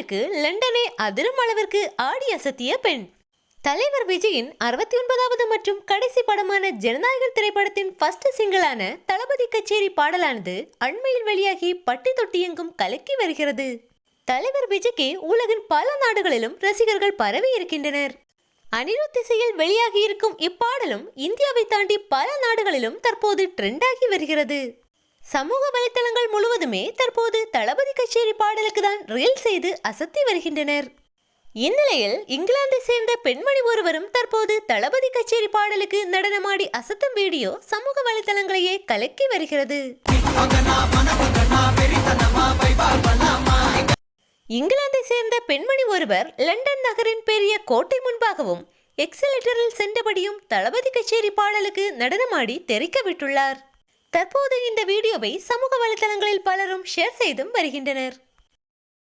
பாடலுக்கு லண்டனை அதிரும் அளவிற்கு ஆடி அசத்திய பெண். தலைவர் விஜயின் 69வது மற்றும் கடைசி படமான ஜனநாயகன் திரைப்படத்தின் ஃபர்ஸ்ட் சிங்கிளான தளபதி கச்சேரி பாடலானது அண்மையில் வெளியாகி பட்டி தொட்டி எங்கும் கலக்கி வருகிறது. தலைவர் விஜய்க்கு உலகின் பல நாடுகளிலும் ரசிகர்கள் பரவி இருக்கின்றனர். அனிருத் இசையில் வெளியாகி இருக்கும் இப்பாடலும் இந்தியாவை தாண்டி பல நாடுகளிலும் தற்போது ட்ரெண்டாகி வருகிறது. சமூக வலைத்தளங்கள் முழுவதுமே தற்போது தளபதி கச்சேரி பாடலுக்கு தான் ரீல் செய்து அசத்தி வருகின்றனர். இந்நிலையில் இங்கிலாந்தை சேர்ந்த பெண்மணி ஒருவரும் தற்போது தளபதி கச்சேரி பாடலுக்கு நடனமாடி அசத்தும் வீடியோ சமூக வலைத்தளங்களையே கலக்கி வருகிறது. இங்கிலாந்தை சேர்ந்த பெண்மணி ஒருவர் லண்டன் நகரின் பெரிய கோட்டை முன்பாகவும் எக்ஸலேட்டரில் சென்றபடியும் தளபதி கச்சேரி பாடலுக்கு நடனமாடி தெரிக்க விட்டுள்ளார். தற்போது இந்த வீடியோவை சமூக வலைத்தளங்களில் பலரும் ஷேர் செய்தும் வருகின்றனர்.